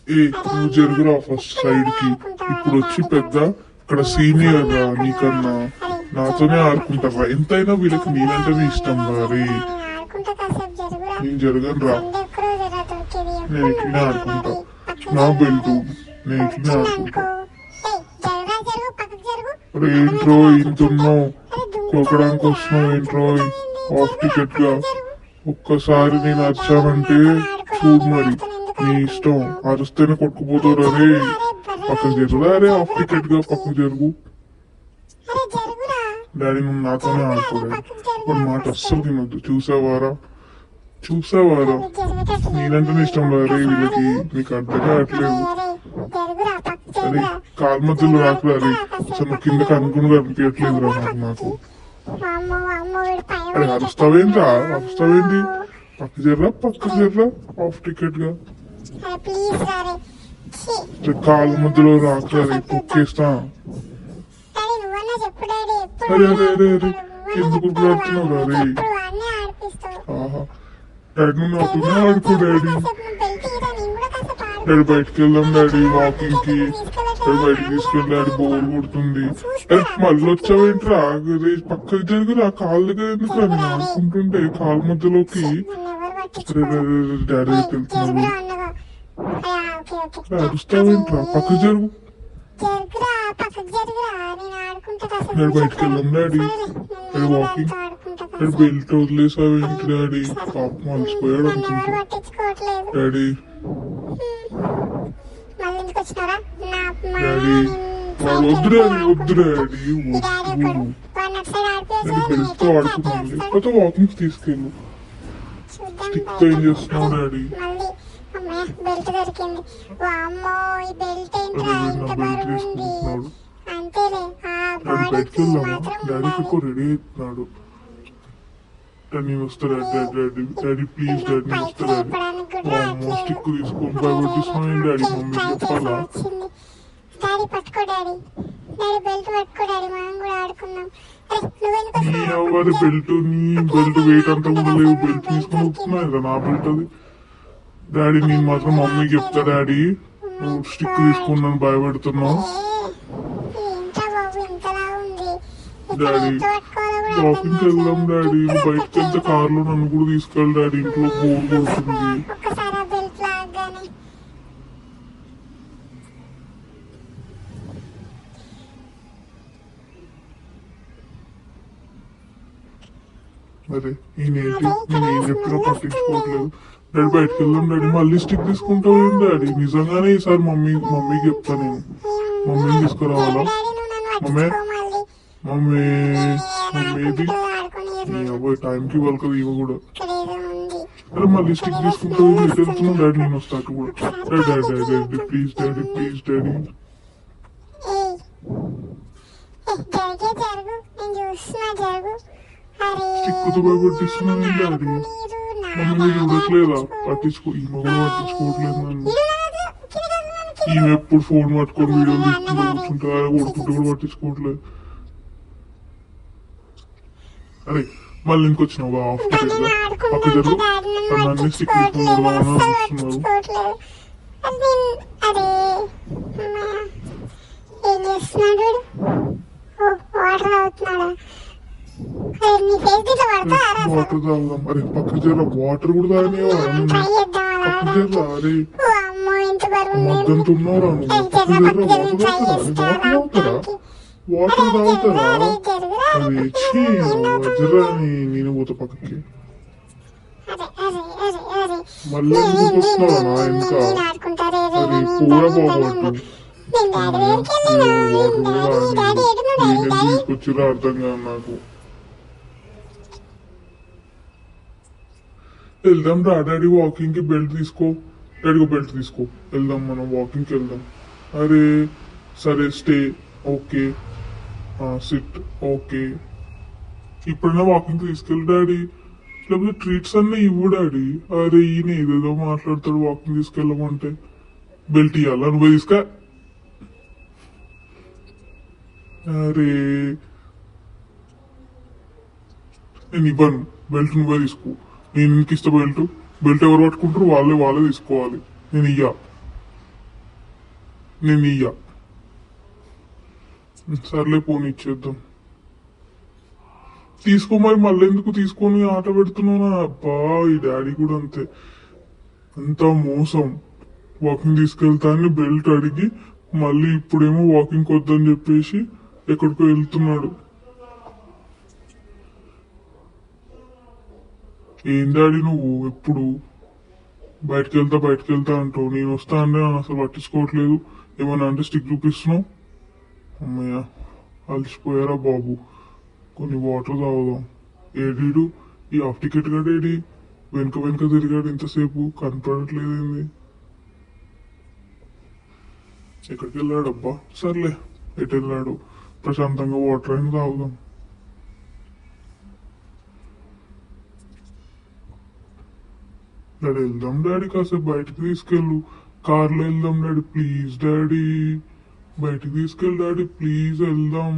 నువ్వు జరుగురా first side కి. ఇప్పుడు వచ్చి పెద్ద ఇక్కడ సీనియర్ రా నీకన్నా, నాతోనే ఆడుకుంటారా. ఎంతైనా వీళ్ళకి నేనంటేనే ఇష్టం రా. రే నేను జరగను రా, నేను ఇట్లనే ఆడుకుంటా. నా బెల్ట్ నేను ఇట్లనే ఆడుకుంటా. ఏంట్రో ఇంతున్నావు, కొట్టడానికి వస్తున్నావు ఏంట్రో ఆఫ్ టికెట్ గా. ఒక్కసారి నేను అరిచానంటే చూడు మరి నీ ఇష్టం, అరిస్తేనే కొట్టుకుపోతారు. అరే పక్కకు జరుగురా, అరే ఆఫ్ టికెట్ గా పక్కకు జరుగు. డాడీ నువ్వు నాతోనే ఆడుకోడాడు, వాడు మాట అస్సలు తినొద్దు. చూసావారా చూసావారా, నేనంటేనే ఇష్టం లేదు వీళ్ళకి, నీకు అర్థం కావట్లేదు. అరే కాలు మధ్యలో రాకురా. అరే అసలు కిందకి అనుకుని కనిపించట్లేదు రా నాకు. అరే అరుస్తావేంట్రా, అరుస్తావేంటి, పక్క జర్రా ఆఫ్ టికెట్ గా. కాలు మధ్యలో రాకురా, తొక్కేస్తా. అరే అరే అరే అరే ఎందుకు ఆడుతున్నావు రే. ఆహా డాడీ నువ్వు నాతోనే ఆడుకో డాడీ. డాడీ బయటకు వెళ్దాం డాడీ వాకింగ్ కి. డాడీ బయటకు తీసుకెళ్ళి డాడీ బోర్ కొడుతుంది. మళ్ళీ వచ్చావేంట్రా, పక్కకి జరుగురా, కాళ్ళ దగ్గర ఎందుకు రా, నేను ఆడుకుంటుంటే కాళ్ళ మధ్యలోకి. డాడీ వెళ్తున్నాడు, అరుస్తావేంట్రా, పక్కకి జరుగు. డాడీ బయటకు వెళ్దాం daddy. Daddy walking. Daddy belt వదిలేసావేంటి డాడీ, పాపం అలసిపోయాడు అనుకుంటా. డాడీ డాడీ వాడు వద్దు డాడీ, వద్దు డాడీ, వద్దు. నేను బెల్ట్ తో ఆడుకున్నాను, లేకపోతే వాకింగ్ తీసుకెళ్ళు. స్టిక్ తో ఏం చేస్తున్నావు డాడీ. బెల్ట్ దొరికింది. వామ్మో ఈ బెల్ట్ ఏంట్రా ఇంత బరువు ఉంది. అంతేలే ఆ బాడీకి మాత్రం డాడీ ఎక్కువ రెడీ అవుతున్నాడు. డాడీ వస్తాడు డాడీ. డాడీ ప్లీజ్ డాడీ నేను వస్తా డాడీ. వామ్మో స్టిక్ తీసుకొని భయపడిస్తున్నాను డాడీ, మమ్మీ చెప్పాలా. డాడీ పట్టుకో డాడీ, డాడీ బెల్ట్ పట్టుకో డాడీ, మనం కూడా ఆడుకుందాం. నీ ఎవరి బెల్ట్, నీ బెల్ట్ వెయిట్ అంతా కూడా లేవు, బెల్ట్ తీసుకొని వస్తున్నాయి కదా నా బెల్ట్ అది. డాడీ నేను మాత్రం మమ్మీకి చెప్తా డాడీ, స్టిక్ తీసుకున్నాను భయపెడుతున్నావు. డాడీ వాకింగ్కి వెళ్దాం డాడీ, బయటకు వెళ్తే కార్లో నన్ను కూడా తీసుకెళ్ళి డాడీ, ఇంట్లో బోర్ కొడుతుంది. అరే నేనేం చెప్పినా పట్టించుకోవట్లేదు. డాడీ బయటకు వెళ్దాం డాడీ. మళ్ళీ స్టిక్ తీసుకుంటావు ఏం డాడీ, నిజంగానే ఈసారి మమ్మీకి చెప్తా నేను. మమ్మీని తీసుకురావాలా. మమ్మీ మమ్మీది నీ అబ్బాయి టైంకి ఇవ్వాలి కదా, ఇవ్వ కూడా. అరే మళ్ళీ స్టిక్ తీసుకుంటావు, ఎటు వెళ్తున్నావు డాడీ, నేను వస్తాను కూడా. Daddy daddy daddy please daddy, please daddy. స్టిక్తో భయపెట్టిస్తున్నాను డాడీ. మమ్మల్ని చూడట్లేదా, ఈ మగ పట్టించుకోవట్లేదు నన్ను. ఈమె ఎప్పుడు ఫోన్ పట్టుకొని వీడియో తీసుకుంటూ కూర్చుంటా, కొడుకుంటూ కూడా పట్టించుకోవట్లేదు. అరే మళ్ళీ ఇంకొచ్చినావు ఆఫ్ టికెట్ గా, పక్క జరుగు. నన్ను స్టిక్ తీసుకుని చూస్తున్నారు. వాటర్ తాగుదాం. అరే పక్క జర వాటర్ కూడా తాగనివా, పక్క జర. అరే మగ్గంత ఉన్నారా నువ్వు, పక్క జర వాటర్ తాగుతారా. అదే జరా నేను పోతా పక్కకి. మళ్ళీ ఎందుకు వస్తున్నావా నా ఇంకా. అది పూర బాగోట్టు తీసుకొచ్చిరా అర్థం కాదు నాకు. వెళ్దాం రా డాడీ వాకింగ్ కి. బెల్ట్ తీసుకో డాడీ, బెల్ట్ తీసుకో, వెళ్దాం మనం వాకింగ్ కి వెళ్దాం. అరే సరే స్టే ఓకే, సిట్ ఓకే. ఇప్పుడైనా వాకింగ్ తీసుకెళ్ళి డాడీ, లేకపోతే ట్రీట్స్ అన్నీ ఇవ్వు డాడీ. అరే ఈయన ఏదేదో మాట్లాడతాడు వాకింగ్ తీసుకెళ్ళమంటే. బెల్ట్ ఇవ్వాలా, నువ్వే తీసుకా. అరే నేను ఇవ్వను బెల్ట్, నువ్వే తీసుకో. నేను ఇంక ఇస్తా బెల్ట్. బెల్ట్ ఎవరు పట్టుకుంటారు, వాళ్ళే తీసుకోవాలి, నేను ఇయ్యా. నేను ఇయ్య. సర్లే పోనీ ఇచ్చేద్దాం. తీసుకో మరి, మళ్ళీ ఎందుకు తీసుకొని ఆట పెడుతున్నావు? అబ్బా ఈ డాడీ కూడా అంతే, అంతా మోసం. వాకింగ్ తీసుకెళ్తా అని బెల్ట్ అడిగి మళ్ళీ ఇప్పుడేమో వాకింగ్ వద్దని చెప్పేసి ఎక్కడికో వెళ్తున్నాడు. ఏం డాడీ నువ్వు ఎప్పుడు బయటకు వెళ్తా అంటావు, నేను వస్తా అంటే నన్ను అసలు పట్టించుకోవట్లేదు. ఏమన్నా అంటే స్టిక్ చూపిస్తున్నావు. అమ్మయ్య అలసిపోయారా బాబు, కొన్ని వాటర్ తాగుదాం. ఏడీడు ఈ హాఫ్ టికెట్ గడేడి వెనుక తిరిగాడు ఇంతసేపు, కనపడట్లేదేంది? ఎక్కడికి వెళ్ళాడు అబ్బా? సర్లే ఎటు వెళ్ళాడు, ప్రశాంతంగా వాటర్ అయినా తాగుదాం. డాడీ వెళ్దాం డాడీ, కాసేపు బయటకు తీసుకెళ్ళు. కార్లో వెళ్దాం డాడీ, ప్లీజ్ డాడీ, బయటకు తీసుకెళ్ళి డాడీ, ప్లీజ్ వెళ్దాం.